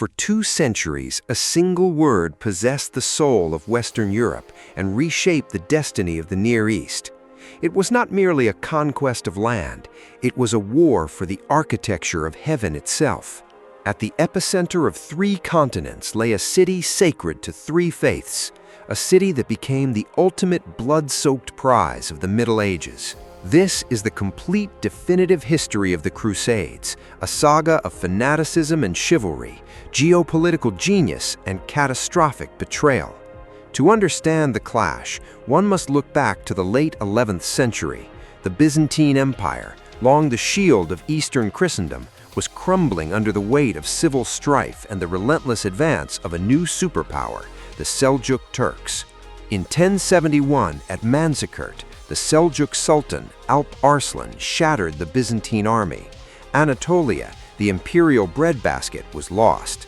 For 2 centuries, a single word possessed the soul of Western Europe and reshaped the destiny of the Near East. It was not merely a conquest of land, it was a war for the architecture of heaven itself. At the epicenter of 3 continents lay a city sacred to 3 faiths, a city that became the ultimate blood-soaked prize of the Middle Ages. This is the complete definitive history of the Crusades, a saga of fanaticism and chivalry, geopolitical genius and catastrophic betrayal. To understand the clash, one must look back to the late 11th century. The Byzantine Empire, long the shield of Eastern Christendom, was crumbling under the weight of civil strife and the relentless advance of a new superpower, the Seljuk Turks. In 1071, at Manzikert, the Seljuk Sultan, Alp Arslan, shattered the Byzantine army. Anatolia, the imperial breadbasket, was lost.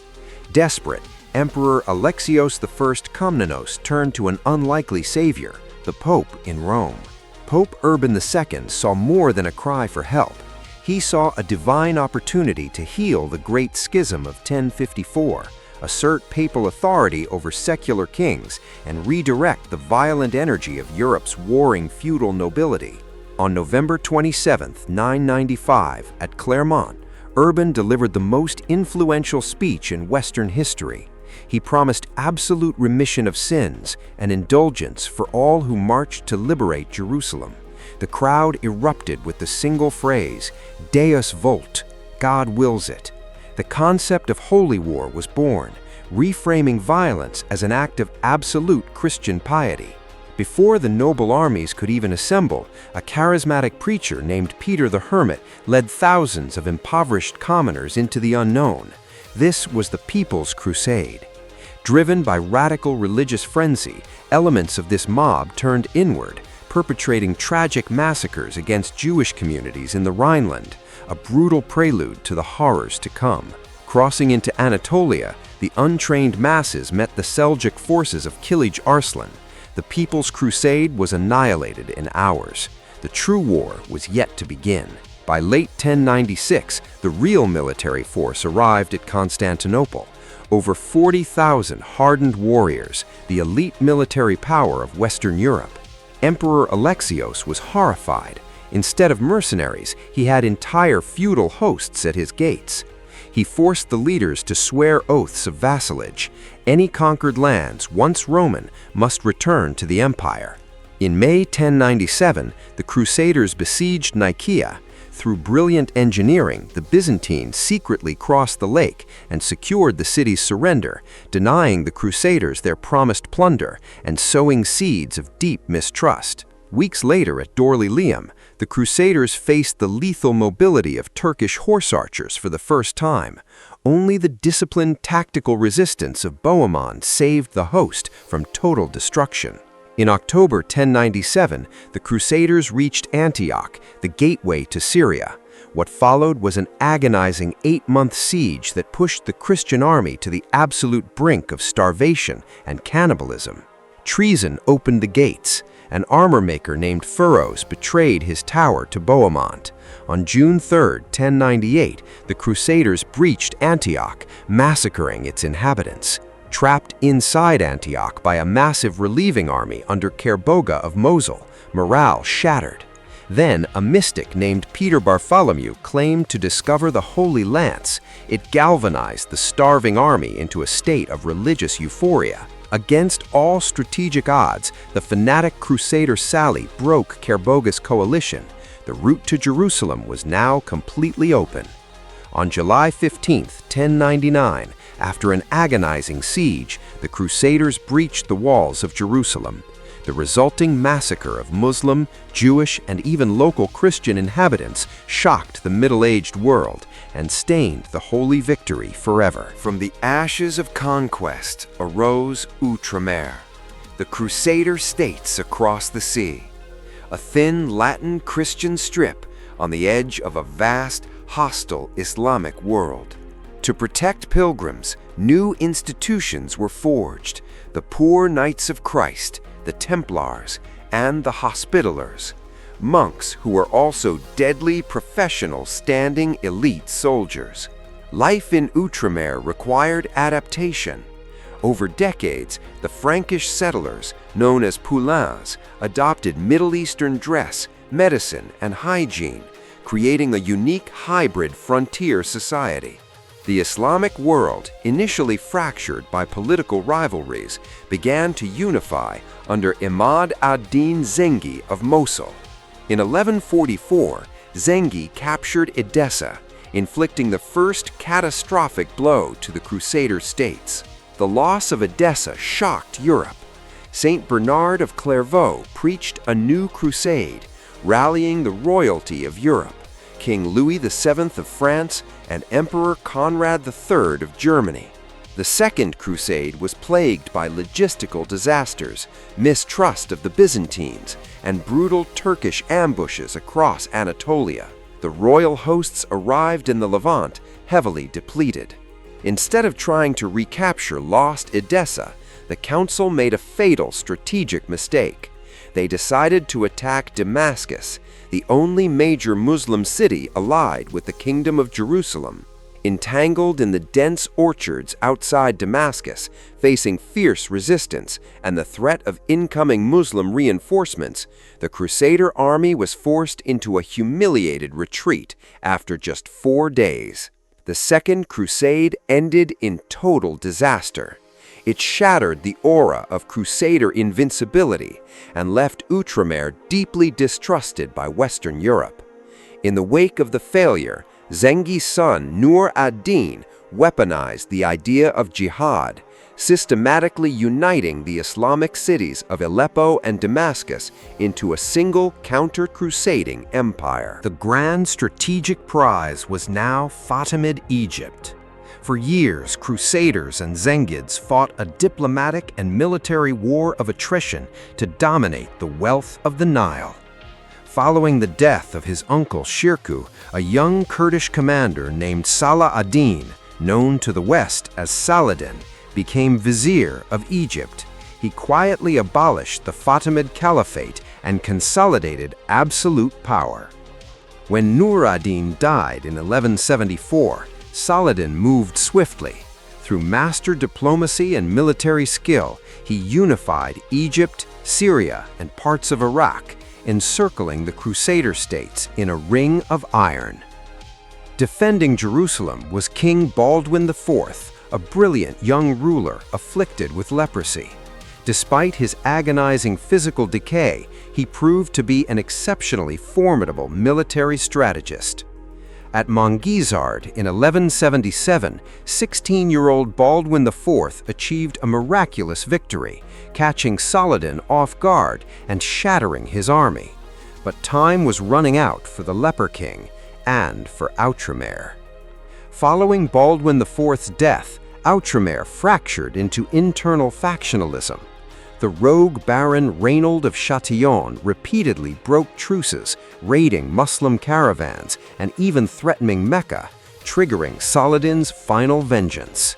Desperate, Emperor Alexios I Komnenos turned to an unlikely savior, the Pope in Rome. Pope Urban II saw more than a cry for help. He saw a divine opportunity to heal the Great Schism of 1054, assert papal authority over secular kings, and redirect the violent energy of Europe's warring feudal nobility. On November 27, 995, at Clermont, Urban delivered the most influential speech in Western history. He promised absolute remission of sins and indulgence for all who marched to liberate Jerusalem. The crowd erupted with the single phrase, Deus vult, God wills it. The concept of holy war was born, reframing violence as an act of absolute Christian piety. Before the noble armies could even assemble, a charismatic preacher named Peter the Hermit led thousands of impoverished commoners into the unknown. This was the People's Crusade. Driven by radical religious frenzy, elements of this mob turned inward, perpetrating tragic massacres against Jewish communities in the Rhineland, a brutal prelude to the horrors to come. Crossing into Anatolia, the untrained masses met the Seljuk forces of Kilij Arslan. The People's Crusade was annihilated in hours. The true war was yet to begin. By late 1096, the real military force arrived at Constantinople. Over 40,000 hardened warriors, the elite military power of Western Europe. Emperor Alexios was horrified. Instead of mercenaries, he had entire feudal hosts at his gates. He forced the leaders to swear oaths of vassalage. Any conquered lands, once Roman, must return to the empire. In May 1097, the Crusaders besieged Nicaea. Through brilliant engineering, the Byzantines secretly crossed the lake and secured the city's surrender, denying the Crusaders their promised plunder and sowing seeds of deep mistrust. Weeks later at Dorly-Liam, the Crusaders faced the lethal mobility of Turkish horse archers for the first time. Only the disciplined tactical resistance of Bohemond saved the host from total destruction. In October 1097, the Crusaders reached Antioch, the gateway to Syria. What followed was an agonizing 8-month siege that pushed the Christian army to the absolute brink of starvation and cannibalism. Treason opened the gates. An armor maker named Phuros betrayed his tower to Bohemond. On June 3, 1098, the Crusaders breached Antioch, massacring its inhabitants. Trapped inside Antioch by a massive relieving army under Kerboga of Mosul, morale shattered. Then, a mystic named Peter Bartholomew claimed to discover the Holy Lance. It galvanized the starving army into a state of religious euphoria. Against all strategic odds, the fanatic crusader sally broke Kerboga's coalition. The route to Jerusalem was now completely open. On July 15, 1099, after an agonizing siege, the Crusaders breached the walls of Jerusalem. The resulting massacre of Muslim, Jewish, and even local Christian inhabitants shocked the middle-aged world and stained the holy victory forever. From the ashes of conquest arose Outremer, the Crusader states across the sea, a thin Latin Christian strip on the edge of a vast, hostile Islamic world. To protect pilgrims, new institutions were forged: the Poor Knights of Christ, the Templars, and the Hospitallers, monks who were also deadly professional standing elite soldiers. Life in Outremer required adaptation. Over decades, the Frankish settlers, known as poulains, adopted Middle Eastern dress, medicine, and hygiene, creating a unique hybrid frontier society. The Islamic world, initially fractured by political rivalries, began to unify under Imad ad-Din Zengi of Mosul. In 1144, Zengi captured Edessa, inflicting the first catastrophic blow to the Crusader states. The loss of Edessa shocked Europe. Saint Bernard of Clairvaux preached a new crusade, rallying the royalty of Europe, King Louis VII of France, and Emperor Conrad III of Germany. The Second Crusade was plagued by logistical disasters, mistrust of the Byzantines, and brutal Turkish ambushes across Anatolia. The royal hosts arrived in the Levant heavily depleted. Instead of trying to recapture lost Edessa, the council made a fatal strategic mistake. They decided to attack Damascus, the only major Muslim city allied with the Kingdom of Jerusalem. Entangled in the dense orchards outside Damascus, facing fierce resistance and the threat of incoming Muslim reinforcements, the Crusader army was forced into a humiliated retreat after just 4 days. The Second Crusade ended in total disaster. It shattered the aura of Crusader invincibility and left Outremer deeply distrusted by Western Europe. In the wake of the failure, Zengi's son Nur ad-Din weaponized the idea of jihad, systematically uniting the Islamic cities of Aleppo and Damascus into a single counter-crusading empire. The grand strategic prize was now Fatimid Egypt. For years, Crusaders and Zengids fought a diplomatic and military war of attrition to dominate the wealth of the Nile. Following the death of his uncle Shirkuh, a young Kurdish commander named Salah ad-Din, known to the West as Saladin, became vizier of Egypt. He quietly abolished the Fatimid Caliphate and consolidated absolute power. When Nur ad-Din died in 1174, Saladin moved swiftly. Through master diplomacy and military skill, he unified Egypt, Syria, and parts of Iraq, encircling the Crusader states in a ring of iron. Defending Jerusalem was King Baldwin IV, a brilliant young ruler afflicted with leprosy. Despite his agonizing physical decay, he proved to be an exceptionally formidable military strategist. At Manzikert in 1177, 16-year-old Baldwin IV achieved a miraculous victory, catching Saladin off guard and shattering his army. But time was running out for the Leper King and for Outremer. Following Baldwin IV's death, Outremer fractured into internal factionalism. The rogue Baron Rhineland of Chatillon repeatedly broke truces, raiding Muslim caravans and even threatening Mecca, triggering Saladin's final vengeance.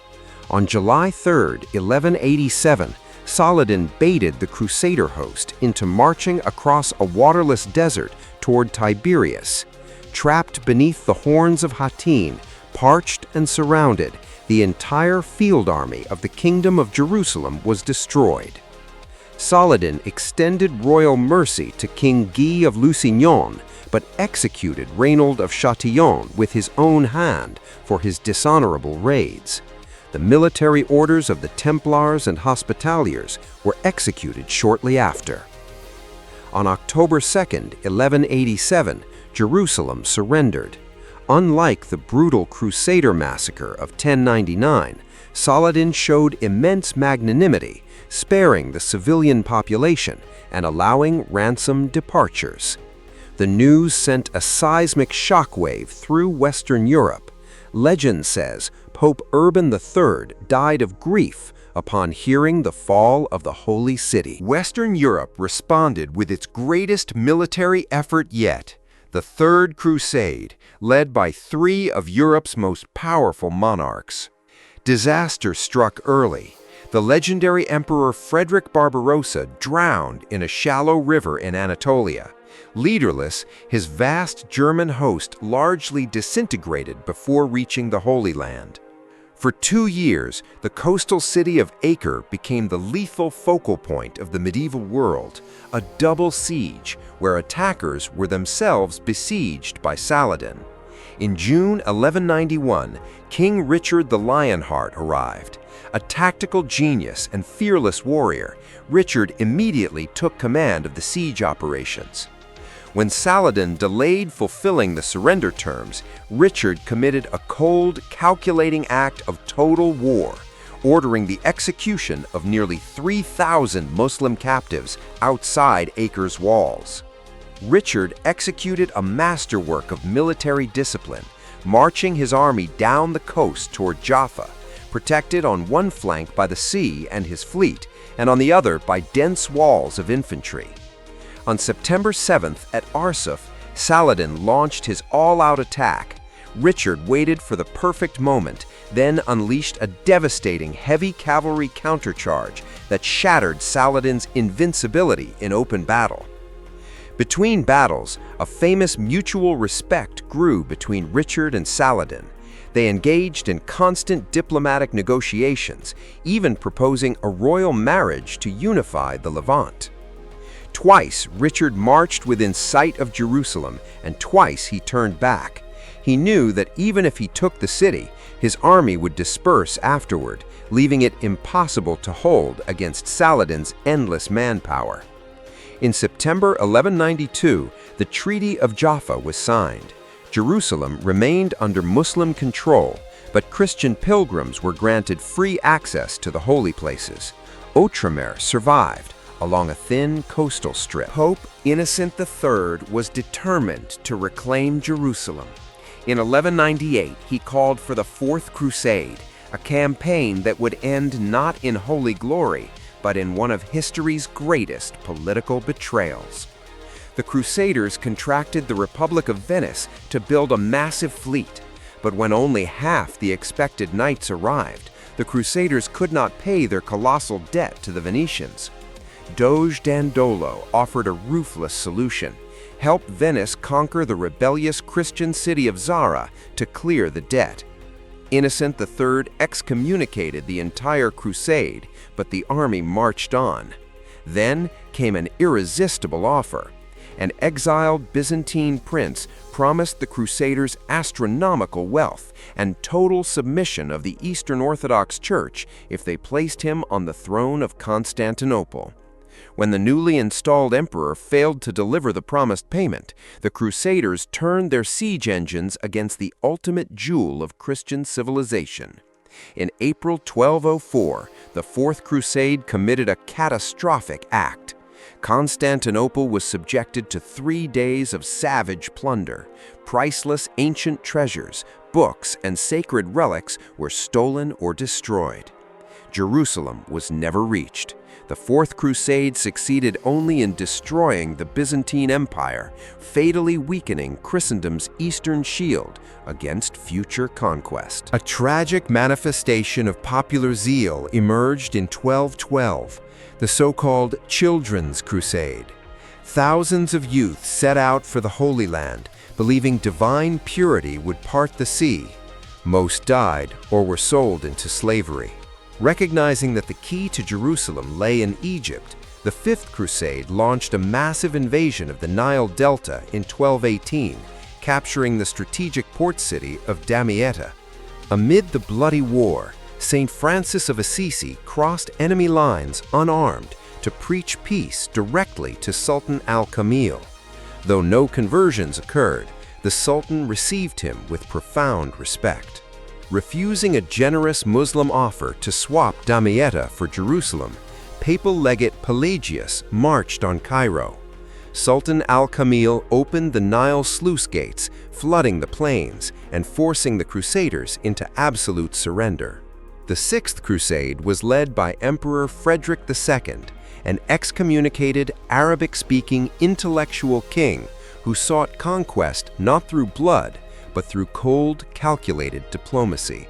On July 3, 1187, Saladin baited the Crusader host into marching across a waterless desert toward Tiberias. Trapped beneath the horns of Hattin, parched and surrounded, the entire field army of the Kingdom of Jerusalem was destroyed. Saladin extended royal mercy to King Guy of Lusignan, but executed Rhineland of Chatillon with his own hand for his dishonorable raids. The military orders of the Templars and Hospitaliers were executed shortly after. On October 2, 1187, Jerusalem surrendered. Unlike the brutal Crusader massacre of 1099, Saladin showed immense magnanimity, sparing the civilian population and allowing ransom departures. The news sent a seismic shockwave through Western Europe. Legend says Pope Urban III died of grief upon hearing the fall of the Holy City. Western Europe responded with its greatest military effort yet, the Third Crusade, led by 3 of Europe's most powerful monarchs. Disaster struck early. The legendary Emperor Frederick Barbarossa drowned in a shallow river in Anatolia. Leaderless, his vast German host largely disintegrated before reaching the Holy Land. For 2 years, the coastal city of Acre became the lethal focal point of the medieval world, a double siege where attackers were themselves besieged by Saladin. In June 1191, King Richard the Lionheart arrived. A tactical genius and fearless warrior, Richard immediately took command of the siege operations. When Saladin delayed fulfilling the surrender terms, Richard committed a cold, calculating act of total war, ordering the execution of nearly 3,000 Muslim captives outside Acre's walls. Richard executed a masterwork of military discipline, marching his army down the coast toward Jaffa, protected on one flank by the sea and his fleet, and on the other by dense walls of infantry. On September 7th at Arsuf, Saladin launched his all-out attack. Richard waited for the perfect moment, then unleashed a devastating heavy cavalry countercharge that shattered Saladin's invincibility in open battle. Between battles, a famous mutual respect grew between Richard and Saladin. They engaged in constant diplomatic negotiations, even proposing a royal marriage to unify the Levant. Twice, Richard marched within sight of Jerusalem, and twice he turned back. He knew that even if he took the city, his army would disperse afterward, leaving it impossible to hold against Saladin's endless manpower. In September 1192, the Treaty of Jaffa was signed. Jerusalem remained under Muslim control, but Christian pilgrims were granted free access to the holy places. Outremer survived, along a thin coastal strip. Pope Innocent III was determined to reclaim Jerusalem. In 1198, he called for the Fourth Crusade, a campaign that would end not in holy glory, but in one of history's greatest political betrayals. The Crusaders contracted the Republic of Venice to build a massive fleet, but when only half the expected knights arrived, the Crusaders could not pay their colossal debt to the Venetians. Doge Dandolo offered a ruthless solution: help Venice conquer the rebellious Christian city of Zara to clear the debt. Innocent III excommunicated the entire crusade, but the army marched on. Then came an irresistible offer. An exiled Byzantine prince promised the Crusaders astronomical wealth and total submission of the Eastern Orthodox Church if they placed him on the throne of Constantinople. When the newly installed emperor failed to deliver the promised payment, the Crusaders turned their siege engines against the ultimate jewel of Christian civilization. In April 1204, the Fourth Crusade committed a catastrophic act. Constantinople was subjected to 3 days of savage plunder. Priceless ancient treasures, books, and sacred relics were stolen or destroyed. Jerusalem was never reached. The Fourth Crusade succeeded only in destroying the Byzantine Empire, fatally weakening Christendom's eastern shield against future conquest. A tragic manifestation of popular zeal emerged in 1212, the so-called Children's Crusade. Thousands of youth set out for the Holy Land, believing divine purity would part the sea. Most died or were sold into slavery. Recognizing that the key to Jerusalem lay in Egypt, the Fifth Crusade launched a massive invasion of the Nile Delta in 1218, capturing the strategic port city of Damietta. Amid the bloody war, St. Francis of Assisi crossed enemy lines unarmed to preach peace directly to Sultan al-Kamil. Though no conversions occurred, the Sultan received him with profound respect. Refusing a generous Muslim offer to swap Damietta for Jerusalem, papal legate Pelagius marched on Cairo. Sultan al-Kamil opened the Nile sluice gates, flooding the plains and forcing the Crusaders into absolute surrender. The Sixth Crusade was led by Emperor Frederick II, an excommunicated Arabic-speaking intellectual king who sought conquest not through blood, but through cold, calculated diplomacy.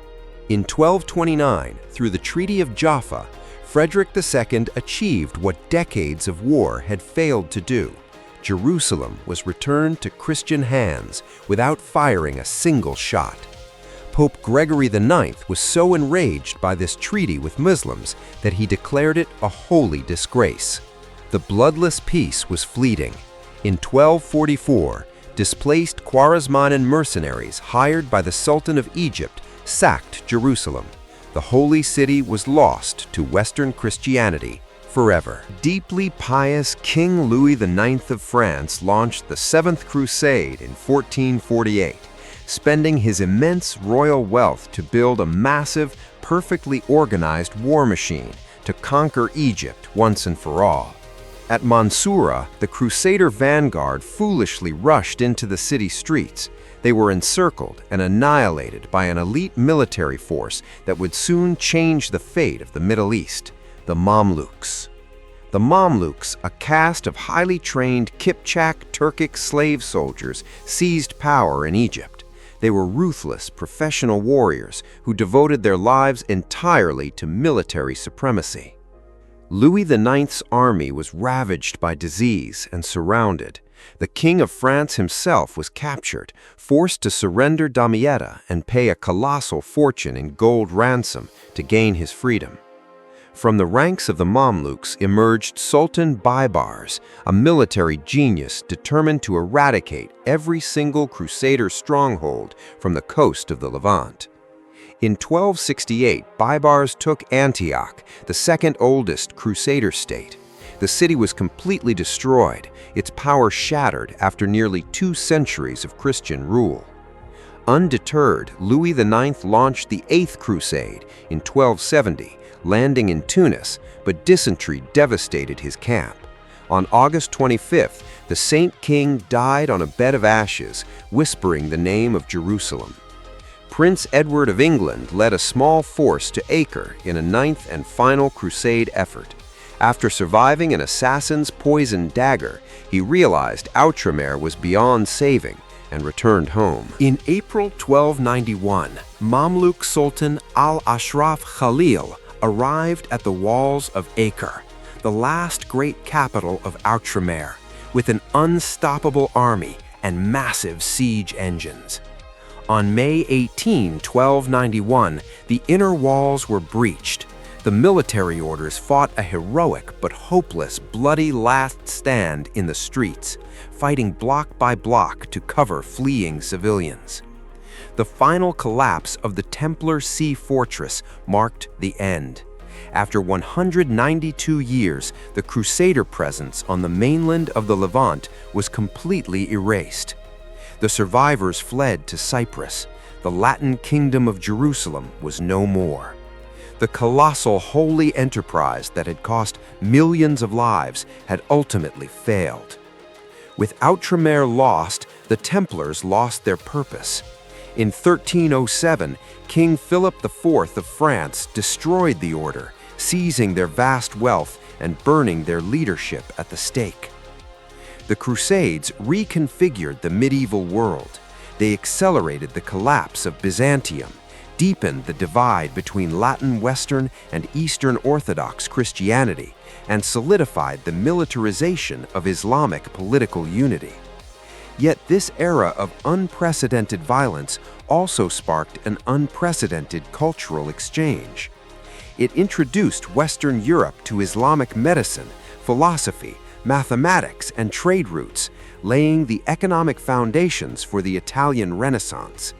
In 1229, through the Treaty of Jaffa, Frederick II achieved what decades of war had failed to do: Jerusalem was returned to Christian hands without firing a single shot. Pope Gregory IX was so enraged by this treaty with Muslims that he declared it a holy disgrace. The bloodless peace was fleeting. In 1244, displaced Khwarezmian mercenaries hired by the Sultan of Egypt sacked Jerusalem. The holy city was lost to Western Christianity forever. Deeply pious King Louis IX of France launched the Seventh Crusade in 1448, spending his immense royal wealth to build a massive, perfectly organized war machine to conquer Egypt once and for all. At Mansoura, the Crusader vanguard foolishly rushed into the city streets. They were encircled and annihilated by an elite military force that would soon change the fate of the Middle East, the Mamluks. The Mamluks, a caste of highly trained Kipchak Turkic slave soldiers, seized power in Egypt. They were ruthless, professional warriors who devoted their lives entirely to military supremacy. Louis IX's army was ravaged by disease and surrounded. The King of France himself was captured, forced to surrender Damietta and pay a colossal fortune in gold ransom to gain his freedom. From the ranks of the Mamluks emerged Sultan Baybars, a military genius determined to eradicate every single Crusader stronghold from the coast of the Levant. In 1268, Baybars took Antioch, the second oldest Crusader state. The city was completely destroyed, its power shattered after nearly 2 centuries of Christian rule. Undeterred, Louis IX launched the Eighth Crusade in 1270, landing in Tunis, but dysentery devastated his camp. On August 25th, the Saint King died on a bed of ashes, whispering the name of Jerusalem. Prince Edward of England led a small force to Acre in a 9th and final crusade effort. After surviving an assassin's poisoned dagger, he realized Outremer was beyond saving and returned home. In April 1291, Mamluk Sultan al-Ashraf Khalil arrived at the walls of Acre, the last great capital of Outremer, with an unstoppable army and massive siege engines. On May 18, 1291, the inner walls were breached. The military orders fought a heroic but hopeless bloody last stand in the streets, fighting block by block to cover fleeing civilians. The final collapse of the Templar sea fortress marked the end. After 192 years, the Crusader presence on the mainland of the Levant was completely erased. The survivors fled to Cyprus. The Latin kingdom of Jerusalem was no more. The colossal holy enterprise that had cost millions of lives had ultimately failed. With Outremer lost, the Templars lost their purpose. In 1307, King Philip IV of France destroyed the order, seizing their vast wealth and burning their leadership at the stake. The Crusades reconfigured the medieval world. They accelerated the collapse of Byzantium, deepened the divide between Latin Western and Eastern Orthodox Christianity, and solidified the militarization of Islamic political unity. Yet this era of unprecedented violence also sparked an unprecedented cultural exchange. It introduced Western Europe to Islamic medicine, philosophy, mathematics, and trade routes, laying the economic foundations for the Italian Renaissance.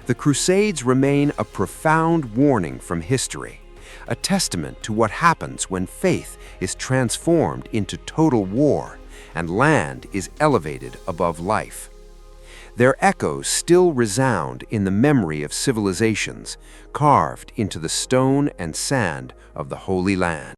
The Crusades remain a profound warning from history, a testament to what happens when faith is transformed into total war and land is elevated above life. Their echoes still resound in the memory of civilizations carved into the stone and sand of the Holy Land.